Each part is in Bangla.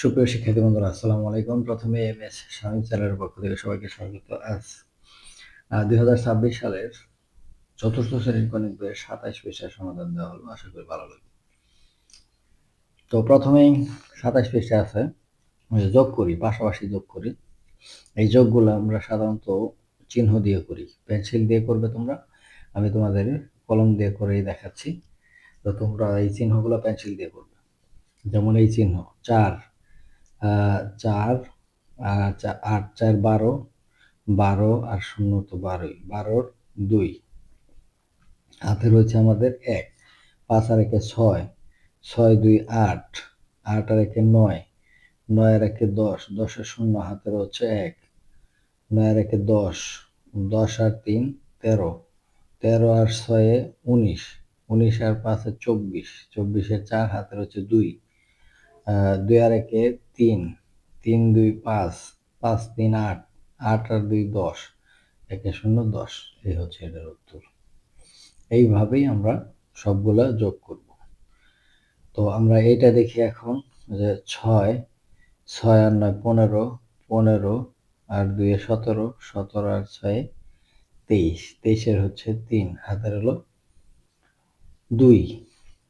সুপ্রিয় শিক্ষার্থী বন্ধুরা, আসসালামু আলাইকুম। প্রথমে এমএস শামীম চ্যানেলের পক্ষ থেকে সবাইকে স্বাগত। আজ 2026 সালের চতুর্থ শ্রেণীর গণিত বইয়ের 27 পৃষ্ঠার সমাধান দেওয়া হলো। আশা করি ভালো লাগবে। তো প্রথমেই 27 পৃষ্ঠা আছে যোগ করি, পাশাপাশি যোগ করি। এই যোগগুলো আমরা সাধারণত চিহ্ন দিয়ে করি, পেন্সিল দিয়ে করবে তোমরা, আমি তোমাদের কলম দিয়ে করেই দেখাচ্ছি। তো তোমরা এই চিহ্নগুলো পেন্সিল দিয়ে করবে। যেমন এই চিহ্ন 4, 4 8 4 12, 12 আর 0 তো 12ই, 12-র 2 হাতে রয়েছে আমাদের 1, 5 আর 1 6, 6 2 8, 8 আর 1 9, 9 আর 1 10, 10 আর 0 হাতে রয়েছে 1, 9 আর 1 10, 10 আর 3 13, 13 আর 6 19, 19 আর 5 24, 24 এর 4 হাতে রয়েছে 2, 2 আর 1 3, 3 2 5, 5 3 8, 8 আর 2 10, 1 0 10। এই হচ্ছে এটার উত্তর। এইভাবেই আমরা সবগুলা যোগ করব। তো আমরা এইটা দেখি এখন যে 6, 6 আর 9 15, 15 আর 2 17, 17 আর 6 23, 23 এর হচ্ছে 3 হাতের হলো 2,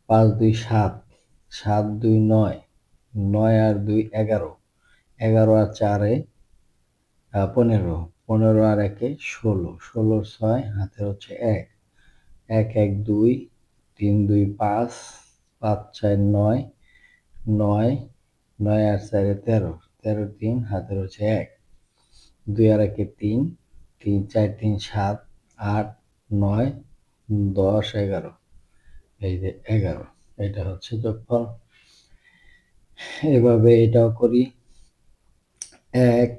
5 2 7, 7 2 9, 9 আর 2 11, 11 আর 4 15, 15 আর 1 16, 16 6 হাতে হচ্ছে 1, 1 1 2, 3 2 5, 5 4 9, 9, 9 আর 4 13, 13 3 হাতে হচ্ছে 1, 2 আর 1 3, 3 4 3 7, 8 9 10 11, এই যে 11, এটা হচ্ছে যোগফল। এভাবে এটাও করি। 1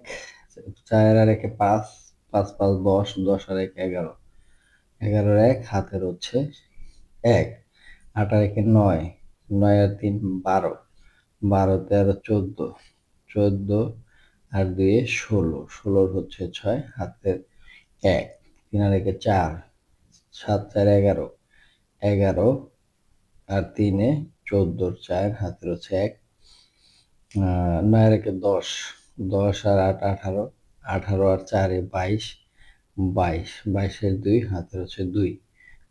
4 আর 1 5, 5 5 10, 10 আর 1 11, 11 আর 1 হাতের হচ্ছে 1, 8 আর 1 9, 9 আর 3 12, 12 13 14, 14 আর 2 16, 16 হচ্ছে 6 হাতের 1, 3 আর 1 4, 7 4 11, 11 আর 3 14 4 হাতের হচ্ছে 1, 9 আর 1 10, 10 আর 8 18, 18 আর 4 22, 22, 22 এর 2 হাতের হচ্ছে 2,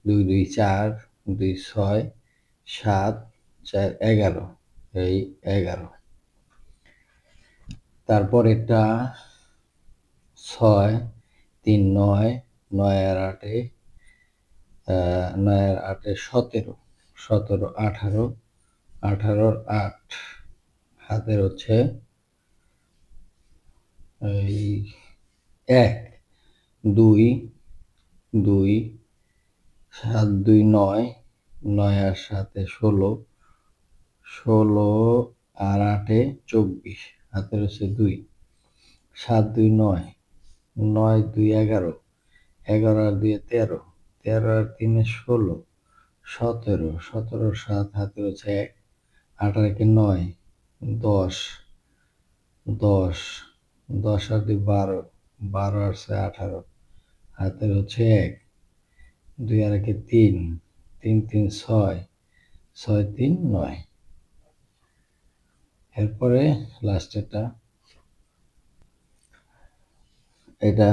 2 2 4, 2 6, 7 4 11, এই 11। তারপর এটা 6 3 9, 9 আর 8, 9 আর 8 17, 17 18, 18 8 হাতের হচ্ছে এই 1, 2 2, 7 2 9, 9 আর 7 16, 16 আর 8 24 হাতের হচ্ছে 2, 7 2 9, 9 2 11, 11 আর 2 13, 13 আর 3 16, 17, 17 7 হাতের হচ্ছে 1, 8 আর 1 9, 10, 10, 10 আর 2 12, 12 আর 6 18 হাতের হচ্ছে 1, 2 আর 1 3, 3 3 6, 6 3 9। এরপরে লাস্টেরটা, এটা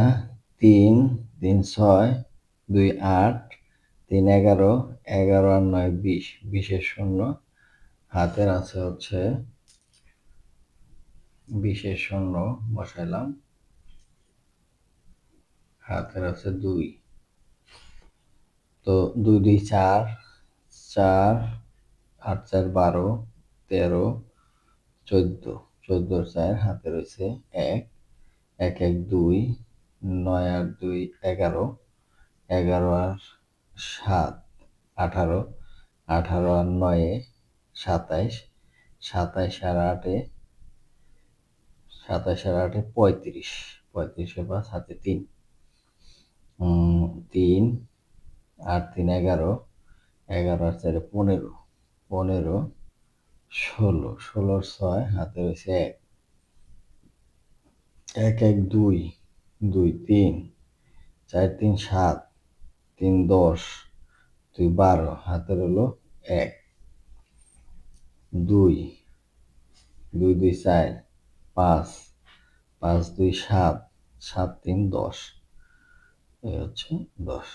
3 3 6, 2 8, 3 11, 11 আর 9 20, 20 এর 0 হাতের আছে হচ্ছে 20 এর 0 বসাইলাম, হাতের আছে 2, তো 2 2 4, 4 8 4 12, 13 14, 14 4 হাতে রয়েছে 1, 1 1 2, 9 আর 2 11, 11 আর 7 18, 18 আর 9 27, 27 আর 8, 27 আর 8 35, 35 এর 5 হাতে 3, 3 8 3 11, 11 আর 4 15, 15 16, 16 6 হাতে রয়েছে 1, 1 1 2, 2 3, 4 3 7, 3 10, 2 12 হাতের হলো 1, 2 2 2 4 5 5 2 7 7 3 10 এই হচ্ছে 10।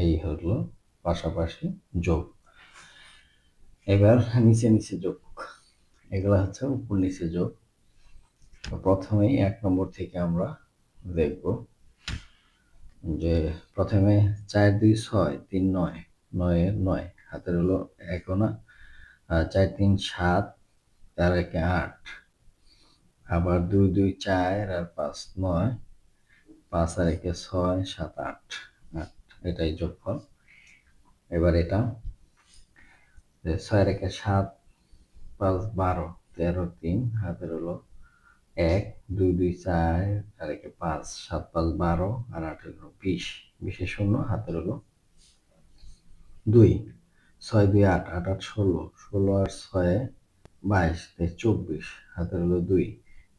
এই হলো পাশাপাশি যোগ। এবার নিচে নিচে যোগ, এগুলো হচ্ছে উপর নিচে যোগ। প্রথমেই 1 নম্বর থেকে আমরা দেখব যে প্রথমে 4 2 6 3 9 9 9 হাতের হলো 1 না, 4 3 7 4 1 8, আবার 2 2 4 আর 5 9, 5 আর 1 6 7 8 8, এটাই যোগফল। এবার এটা 6 আর 1 7 5 12 13 3 হাতের হলো 1 2 2 4 আর 1 5 7 5 12 আর 8 হলো 20, 20 শূন্য হাতের হলো 2 6 2 8 8 8 16 16 আর 6 22 24 হাতের হলো 2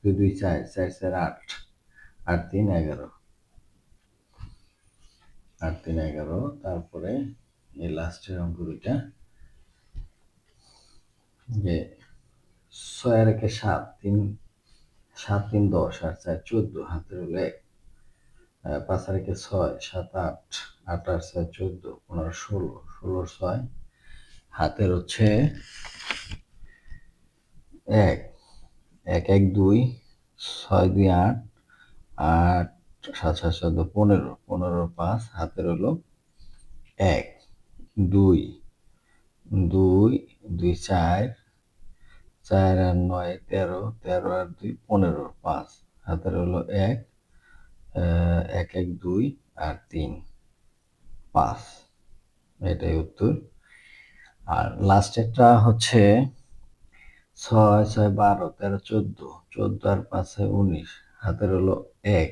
2 2 4 4 4 8 8 3 11 8 3 11। তারপরে এই লাস্টের অঙ্ক দুইটা যে 6 আর 1 7 3 7 3 10 আর 4 14 হাতের হলো 1, 5 আর 1 6 7 8 8 আর 6 14 15 16 16 6 হাতের হচ্ছে 1 1 1 2 6 2 8 8 7 7 14 15 15 5 হাতের হলো 1 2 2 2 4 4 আর 9 13 13 আর 2 15 5 হাতের হলো 1 1 1 2 আর 3 5, এটাই উত্তর। আর লাস্টেরটা হচ্ছে 6 6 12 13 14 14 আর 5 19 হাতের হলো 1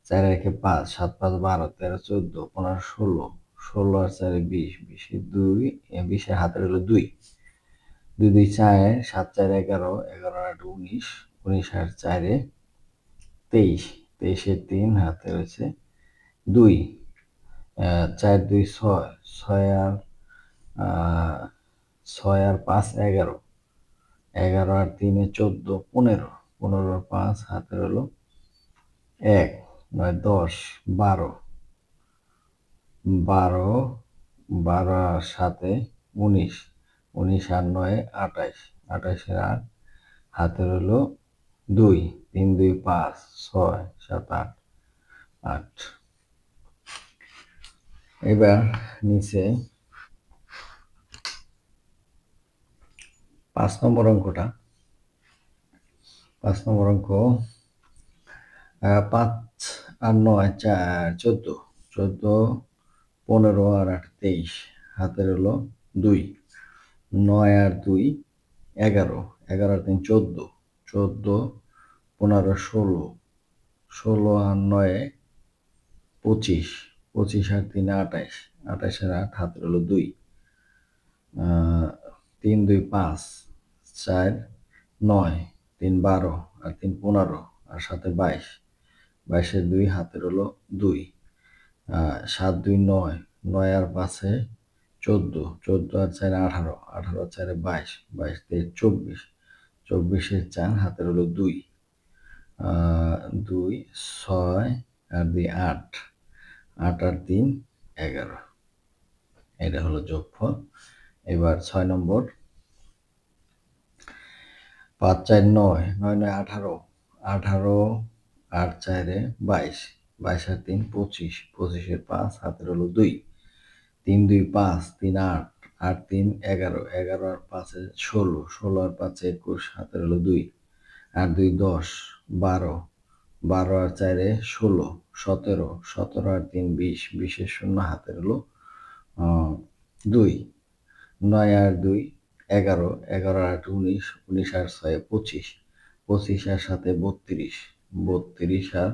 4 আর 1 5 7 5 12 13 14 15 16 16 আর 4 20 20 2 20 এর হাতের হলো 2 2 2 4 7 4 11 11 আর 8 19 19 আর 4 23 23 এর 3 হাতে রয়েছে 2 4 2 6 6 আর 6 আর 5 11 11 আর 3 14 15 15 আর 5 হাতের হলো 1 9 10 12 12 12 আর 7 19 19 আর 9 28 28 আর 8 হাতের হলো 2 3 2 5 6 7 8 8। এবার নিচে 5 নম্বর অঙ্কটা, 5 নম্বর অঙ্ক 5 আর 9 14 14 15 আর 8 23 হাতের হলো 2 9 আর 2 11 11 আর 3 14 14 15 16 16 আর 9 25 25 আর 3 28 28 আর 8 হাতের হলো 2 3 2 5 4 9 3 12 আর 3 15 আর 7 22 22 এর 2 হাতের হলো 2 7 2 9 9 আর 5 14 14 আর 4 18 18 আর 4 22 22 3 24 24 এর 4 হাতের হলো 2 2 6 আর 2 8 8 আর 3 11, এটা হলো যোগফল। এবার 6 নম্বর 5 4 9 9 9 18 18 8 4 22 22 আর 3 25 25 এর 5 হাতের হলো 2 3 2 5 3 8 8 3 11 11 আর 5 16 16 আর 5 21 হাতের হলো 2 8 2 10 12 12 আর 4 16 17 17 আর 3 20 20 এর 0 হাতের হলো 2 9 আর 2 11 11 আর 8 19 19 আর 6 25 25 আর 7 32 32 আর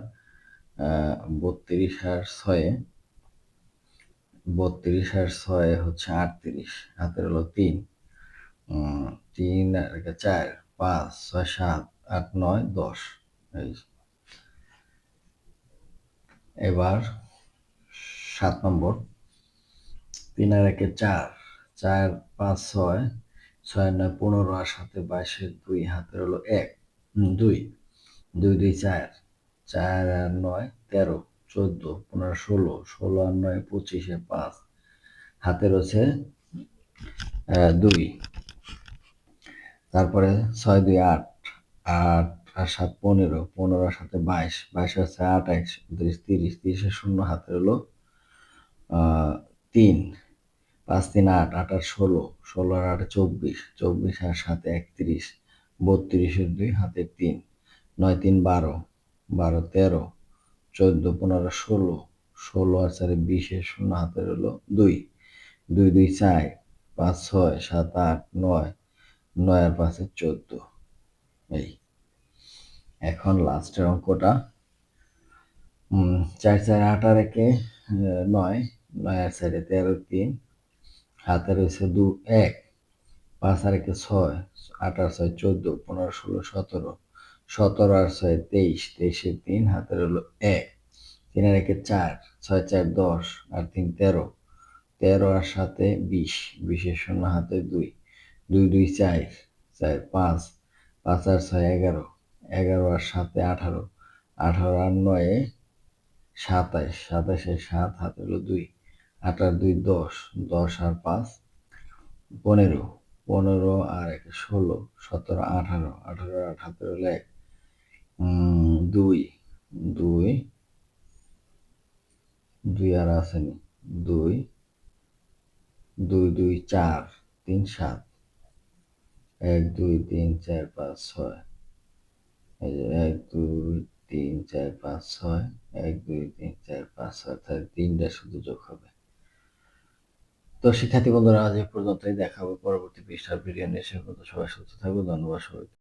32 আর 6 32 আর 6 হচ্ছে 38 হাতের হলো 3 3 আর 4 5 6 7 8 9 10। এবার 7 নম্বর 3 আর 1 4 4 5 6 6 9 15 আর 7 22 2 হাতের হলো 1 2 2 2 4 4 আর 9 13 14 15 16 16 আর 9 25 5 হাতের হচ্ছে 2 তারপরে 6 2 8 8 আর 7 15 15 আর 7 22 22 হচ্ছে 28 29 30 30 এর শূন্য হাতের হলো 3 5 3 8 8 আর 16 16 আর 8 24 24 আর 7 31 32 এর 2 হাতের 3 9 3 12 12 13 14 15 16 16 আর 4 20 এর শূন্য হাতের হলো 2 2 2 4 5 6 7 8 9 9 আর 5 14 এই এখন লাস্টের অঙ্কটা 4 4 8 আর 1 9 9 আর 4 13 3 হাতের হয়েছে 2 1 5 আর 1 6 8 আর 6 14 15 16 17 17 আর 6 23 23 এর 3 হাতের হলো 1 3 আর 1 4 6 4 10 আর 3 13 13 আর 7 20 20 এর শূন্য হাতে 2 2 2 4 4 5 5 আর 6 11 11 আর 7 18 18 আর 9 27 27 এর 7 হাতে হলো 2 8 আর 2 10 10 আর 5 15 15 আর 1 16 17 18 18 আর 8 হাতে হলো 1 2 2 2 আর আসেনি 2 2 2 4 3 7 1 2 3 4 5 6 এই যে 1 2 3 4 5 6 1 2 3 4 5 6 তাহলে 3টা শুধু যোগ হবে। তো শিক্ষার্থী বন্ধুরা আজ এই পর্যন্তই, দেখাবো পরবর্তী পৃষ্ঠার ভিডিও নিয়ে। সে পর্যন্ত সবাই সুস্থ থাকবে। ধন্যবাদ সবাইকে।